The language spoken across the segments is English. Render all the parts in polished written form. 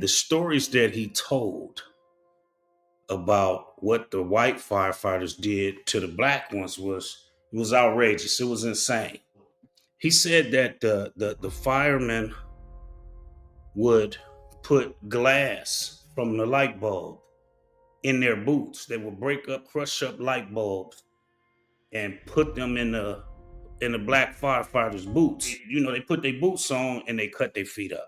The stories that he told about what the white firefighters did to the black ones was outrageous. It was insane. He said that the firemen would put glass from the light bulb in their boots. They would break up, crush up light bulbs, and put them in the black firefighters' boots. You know, they put their boots on and they cut their feet up.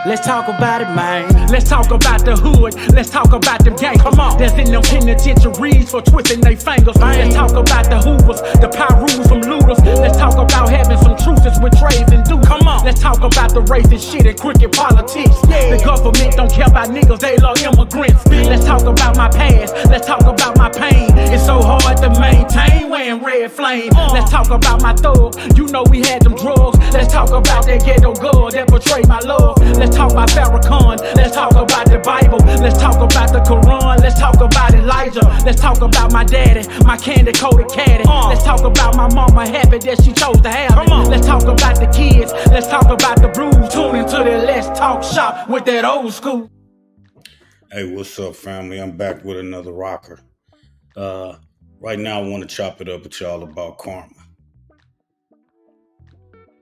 Let's talk about it, man. Let's talk about the hood. Let's talk about them gangs. Come on. That's in them penitentiaries for twisting their fingers. Let's talk about the hoovers, the Pyrus from looters. Let's talk about having some truces with trays and dudes. Come on. Let's talk about the racist shit and crooked politics. The government don't care about niggas, they love immigrants. Let's talk about my past. Let's talk about my pain. It's so hard to maintain wearing red flame. Let's talk about my thug. You know we had them drugs. Let's talk about that ghetto girl that betrayed my love. Let's talk about Farrakhan. Let's talk about the Bible. Let's talk about the Quran. Let's talk about Elijah. Let's talk about my daddy, my candy-coated caddy. Let's talk about my mama happy that she chose to have it. Let's talk about the kids. Let's talk about the blues. Tune into the Let's Talk Shop with that old school. Hey, what's up, family? I'm back with another rocker. Right now, I want to chop it up with y'all about karma.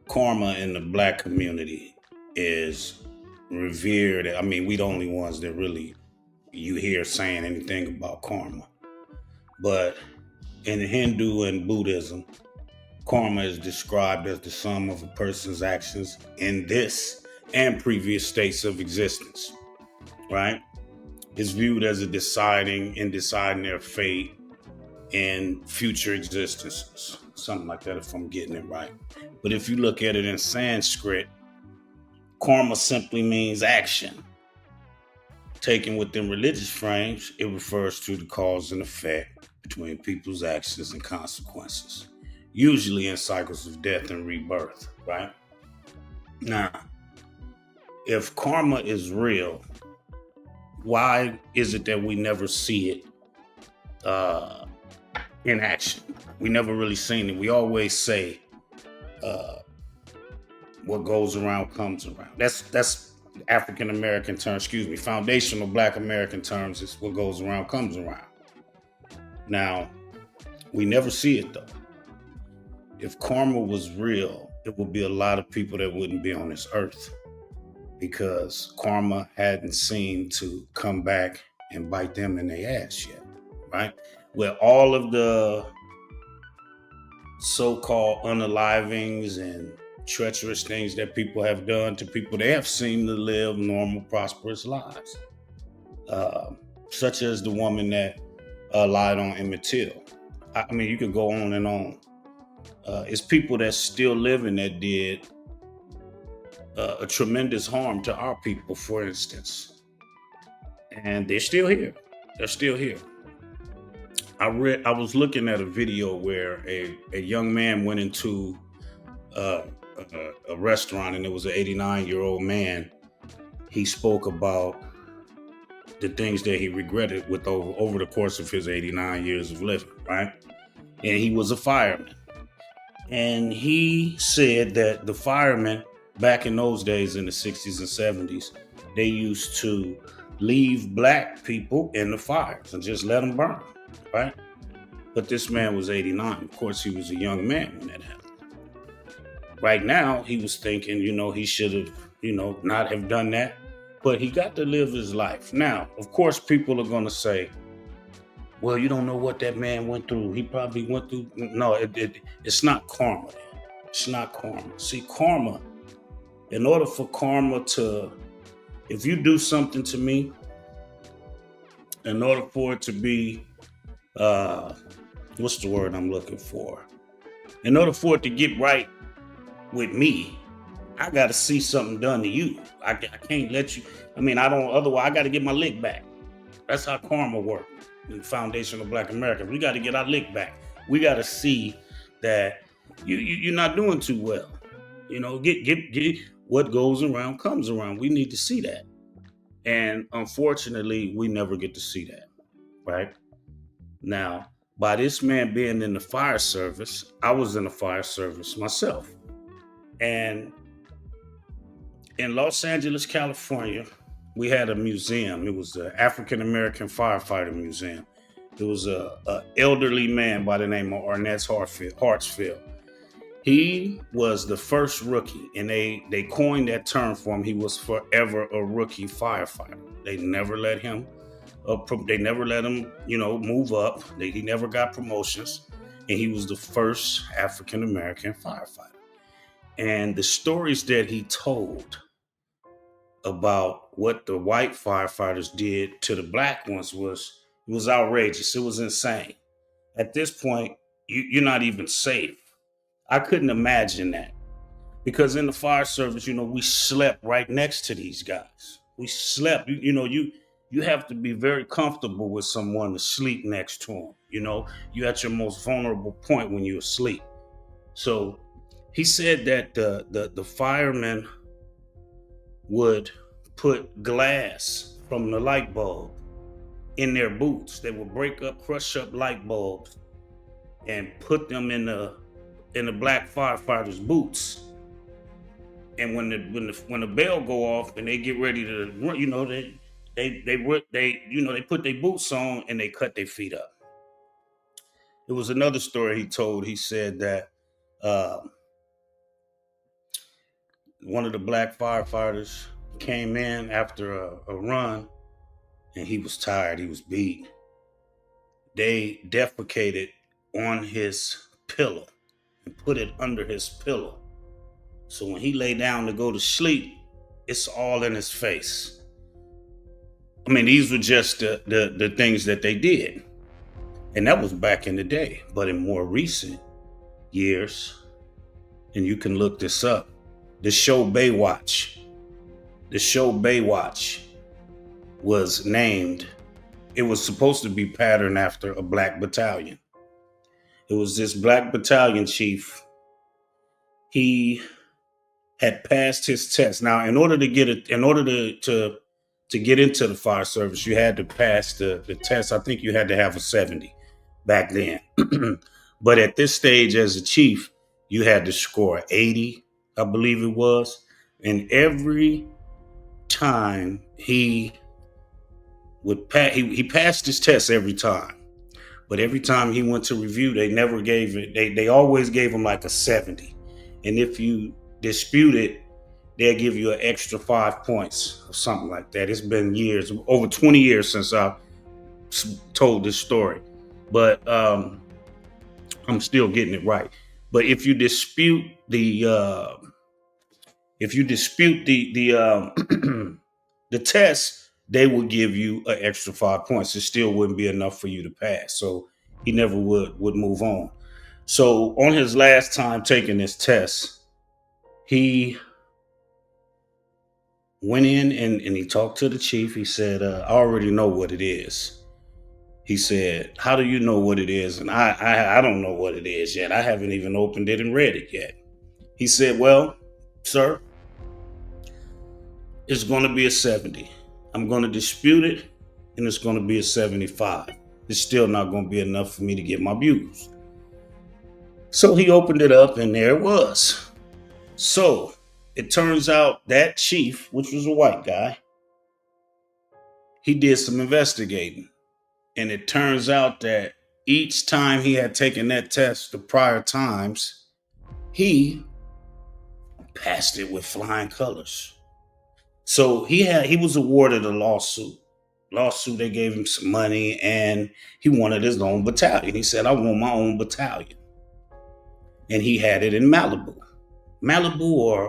Karma in the black community is revered. I mean, we the only ones that really you hear saying anything about karma. But in Hindu and Buddhism, karma is described as the sum of a person's actions in this and previous states of existence, right? It's viewed as a deciding their fate in future existences. Something like that, if I'm getting it right. But if you look at it in Sanskrit, karma simply means action. Taken within religious frames, it refers to the cause and effect between people's actions and consequences, usually in cycles of death and rebirth, right? Now, if karma is real, why is it that we never see it in action? We never really seen it. We always say, what goes around comes around. That's African American term, foundational Black American terms is what goes around comes around. Now, we never see it though. If karma was real, it would be a lot of people that wouldn't be on this earth because karma hadn't seemed to come back and bite them in their ass yet, right? Where all of the so-called unalivings and treacherous things that people have done to people, they have seemed to live normal, prosperous lives. Such as the woman that lied on Emmett Till. I mean, you could go on and on. It's people that still living that did a tremendous harm to our people, for instance. And they're still here. They're still here. I was looking at a video where a young man went into a restaurant and it was an 89-year-old man. He spoke about the things that he regretted with over the course of his 89 years of living, right? And he was a fireman. And he said that the firemen back in those days in the 60s and 70s, they used to leave black people in the fires and just let them burn, right? But this man was 89. Of course, he was a young man when that happened. Right now, he was thinking, he should have, not have done that. But he got to live his life. Now, of course, people are going to say, well, you don't know what that man went through. He probably went through. No, it's not karma. It's not karma. See, karma, in order for karma to, if you do something to me, in order for it to be, what's the word I'm looking for? In order for it to get right with me, I got to see something done to you. I can't let you, otherwise I got to get my lick back. That's how karma works in the foundation of Black America. We got to get our lick back. We got to see that you're not doing too well. Get what goes around comes around. We need to see that. And unfortunately, we never get to see that, right? Now, by this man being in the fire service, I was in the fire service myself. And in Los Angeles, California, we had a museum. It was the African American Firefighter Museum. There was a elderly man by the name of Arnett Hartsfield. He was the first rookie, and they coined that term for him. He was forever a rookie firefighter. They never let him. They never let him, move up. He never got promotions, and he was the first African American firefighter. And the stories that he told about what the white firefighters did to the black ones was outrageous. It was insane. At this point, you're not even safe. I couldn't imagine that because in the fire service, we slept right next to these guys. We slept. You have to be very comfortable with someone to sleep next to them. You're at your most vulnerable point when you're asleep. So he said that the firemen would put glass from the light bulb in their boots. They would crush up light bulbs, and put them in the black firefighters' boots. And when the bell go off and they get ready to run, they put their boots on and they cut their feet up. There was another story he told. He said that one of the black firefighters came in after a run, and he was tired. He was beat. They defecated on his pillow and put it under his pillow. So when he lay down to go to sleep, it's all in his face. I mean, these were just the things that they did. And that was back in the day. But in more recent years, and you can look this up, the show Baywatch was named. It was supposed to be patterned after a black battalion. It was this black battalion chief. He had passed his test. Now, in order to get into the fire service, you had to pass the test. I think you had to have a 70 back then. But at this stage, as a chief, you had to score 80, I believe it was. And every time he passed his test every time. But every time he went to review, they never gave it. They always gave him like a 70. And if you dispute it, they'll give you an extra 5 points or something like that. It's been years, over 20 years since I told this story. But I'm still getting it right. But if you dispute the the test, they will give you an extra 5 points. It still wouldn't be enough for you to pass. So he never would move on. So on his last time taking this test, he went in and he talked to the chief. He said, I already know what it is. He said, how do you know what it is? And I don't know what it is yet. I haven't even opened it and read it yet. He said, well, sir, it's going to be a 70. I'm going to dispute it, and it's going to be a 75. It's still not going to be enough for me to get my bugles. So he opened it up, and there it was. So it turns out that chief, which was a white guy, he did some investigating. And it turns out that each time he had taken that test the prior times, he passed it with flying colors. So he was awarded a lawsuit. They gave him some money, and he wanted his own battalion. He said, I want my own battalion. And he had it in Malibu.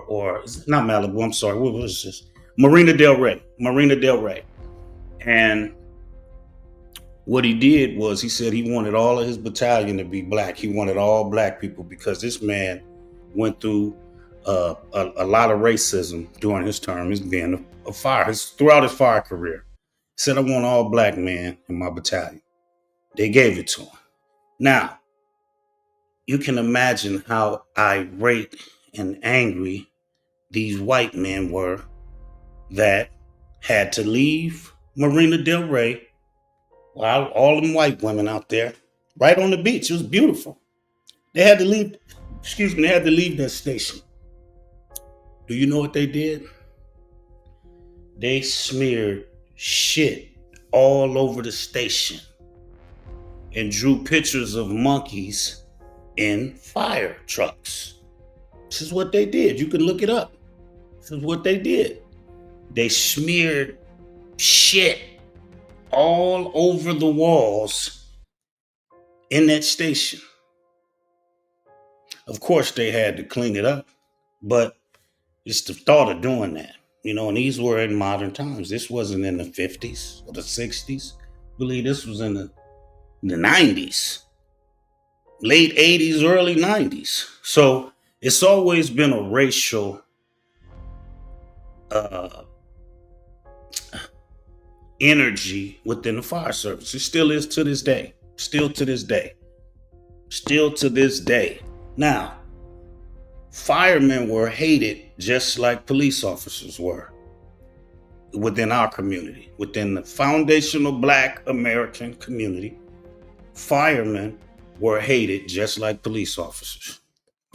Or not Malibu, I'm sorry, what was this? Marina Del Rey. And what he did was he said he wanted all of his battalion to be black. He wanted all black people because this man went through a lot of racism during his term as being throughout his fire career. He said, I want all black men in my battalion. They gave it to him. Now, you can imagine how irate and angry these white men were that had to leave Marina Del Rey. Well, all them white women out there, right on the beach. It was beautiful. They had to leave that station. Do you know what they did? They smeared shit all over the station and drew pictures of monkeys in fire trucks. This is what they did. You can look it up. This is what they did. They smeared shit all over the walls in that station. Of course, they had to clean it up, but it's the thought of doing that. And these were in modern times. This wasn't in the 50s or the 60s. I believe this was in the 90s, late 80s, early 90s. So it's always been a racial uh, energy within the fire service. It still is to this day. Still to this day. Still to this day. Now, firemen were hated just like police officers were within our community, within the foundational Black American community. Firemen were hated just like police officers.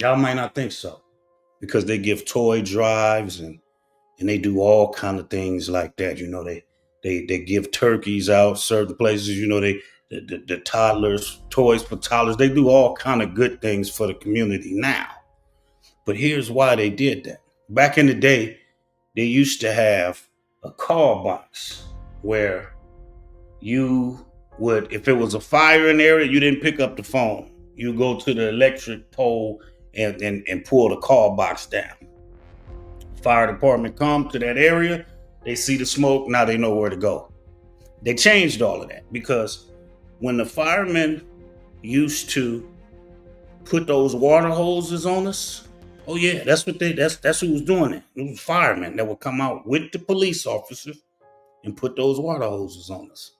Y'all might not think so because they give toy drives and they do all kind of things like that. They give turkeys out certain places. The toddlers, toys for toddlers. They do all kind of good things for the community now. But here's why they did that. Back in the day, they used to have a call box where you would, if it was a fire in the area, you didn't pick up the phone. You go to the electric pole and pull the call box down. Fire department come to that area, they see the smoke, now they know where to go. They changed all of that because when the firemen used to put those water hoses on us, oh yeah, that's who was doing it. It was firemen that would come out with the police officers and put those water hoses on us.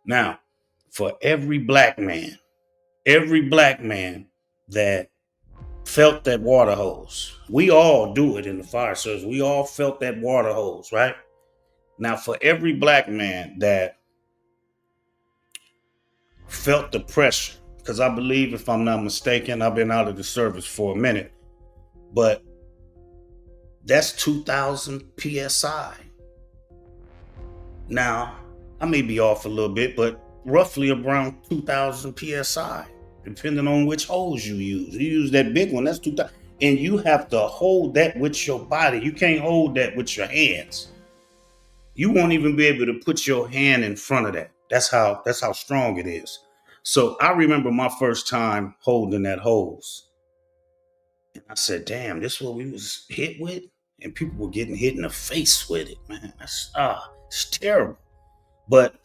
Now, for every black man that felt that water hose, we all do it in the fire service. We all felt that water hose, right? Now, for every black man that felt the pressure, because I believe, if I'm not mistaken, I've been out of the service for a minute, but that's 2,000 PSI. Now, I may be off a little bit, but roughly around 2,000 PSI, depending on which hose you use. You use that big one, that's 2,000. And you have to hold that with your body. You can't hold that with your hands. You won't even be able to put your hand in front of that. That's how strong it is. So I remember my first time holding that hose. And I said, damn, this is what we was hit with? And people were getting hit in the face with it, man. It's terrible. But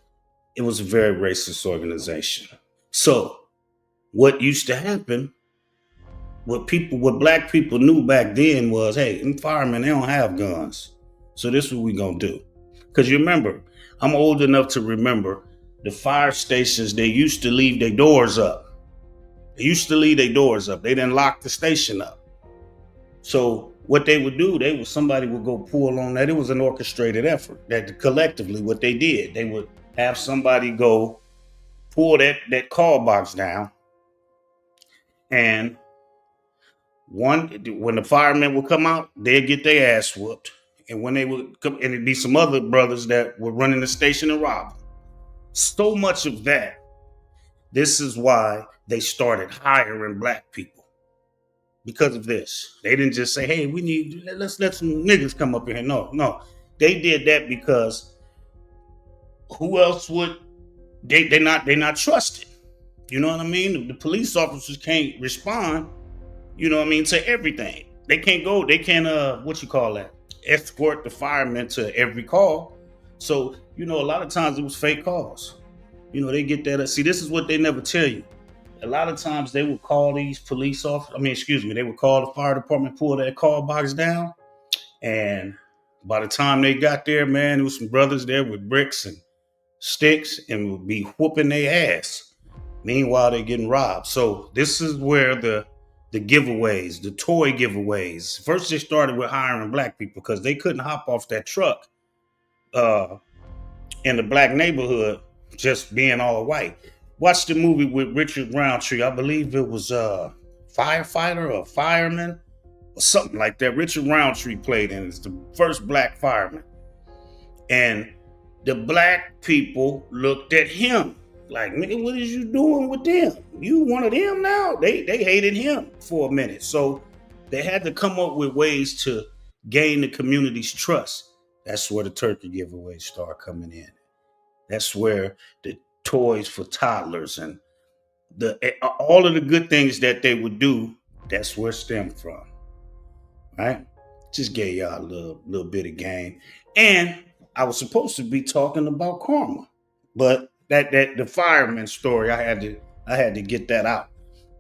it was a very racist organization. So what used to happen, what black people knew back then was, hey, them firemen, they don't have guns. So this is what we gonna do. Because you remember, I'm old enough to remember the fire stations, they used to leave their doors up. They didn't lock the station up. So what they would do, somebody would go pull on that. It was an orchestrated effort. That collectively, what they did, they would have somebody go pull that call box down, and when the firemen would come out, they'd get their ass whooped. And when they would come, and it'd be some other brothers that were running the station and rob them. So much of that. This is why they started hiring black people. Because of this. They didn't just say, hey, let's let some niggas come up in here. No. They did that because who else would they're not trusted. You know what I mean? The police officers can't respond, to everything. They can't escort the firemen to every call. So, a lot of times it was fake calls. They get that. See, this is what they never tell you. A lot of times they would call these police officers, they would call the fire department, pull that call box down. And by the time they got there, man, there was some brothers there with bricks and sticks and would be whooping their ass. Meanwhile, they're getting robbed. So this is where the giveaways, the toy giveaways. First, they started with hiring black people because they couldn't hop off that truck in the black neighborhood just being all white. Watch the movie with Richard Roundtree. I believe it was a firefighter or fireman or something like that. Richard Roundtree played in it. It's the first black fireman. And the black people looked at him like, nigga, what is you doing with them? You one of them now? They hated him for a minute. So they had to come up with ways to gain the community's trust. That's where the turkey giveaways start coming in. That's where the toys for toddlers and the all of the good things that they would do, that's where it stemmed from. Right? Just gave y'all a little bit of game. And I was supposed to be talking about karma. But that the fireman story, I had to get that out.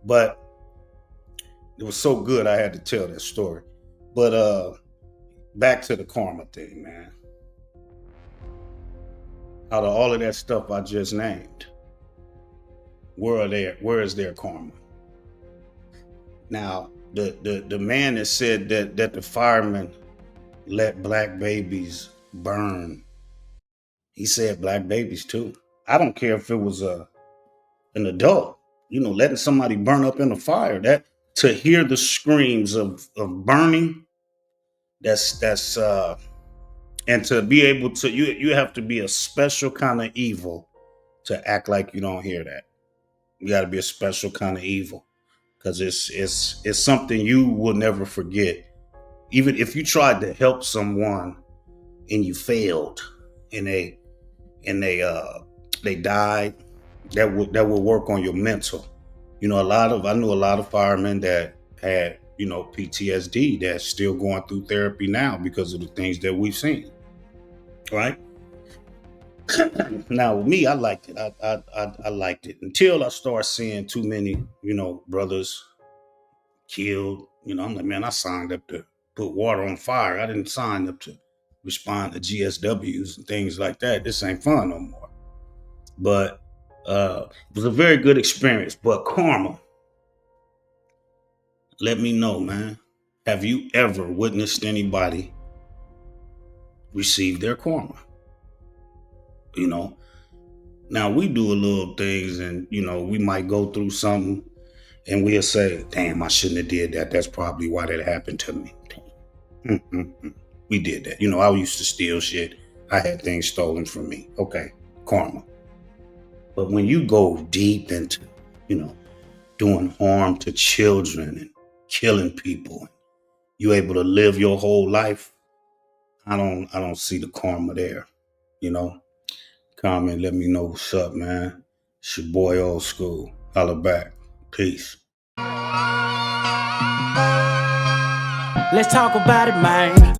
But it was so good I had to tell that story. But back to the karma thing, man. Out of all of that stuff I just named, where is their karma? Now, the man that said that the firemen let black babies burn, he said black babies too. I don't care if it was an adult, letting somebody burn up in a fire. That to hear the screams of burning, that's and to be able to you have to be a special kind of evil to act like you don't hear that. You got to be a special kind of evil because it's something you will never forget. Even if you tried to help someone and you failed and they died, that would work on your mental. I knew a lot of firemen that had PTSD that's still going through therapy now because of the things that we've seen. Right? Now with me, I liked it. I liked it until I started seeing too many brothers killed. I'm like, man, I signed up to put water on fire. I didn't sign up to respond to GSWs and things like that. This ain't fun no more. But it was a very good experience. But karma, let me know, man. Have you ever witnessed anybody receive their karma? Now we do a little things and we might go through something and we'll say, damn, I shouldn't have did that. That's probably why that happened to me. We did that. I used to steal shit. I had things stolen from me. Okay, karma. But when you go deep into, doing harm to children and killing people, you able to live your whole life, I don't see the karma there. Comment, let me know what's up, man. It's your boy Old School. Holla back. Peace. Let's talk about it, man.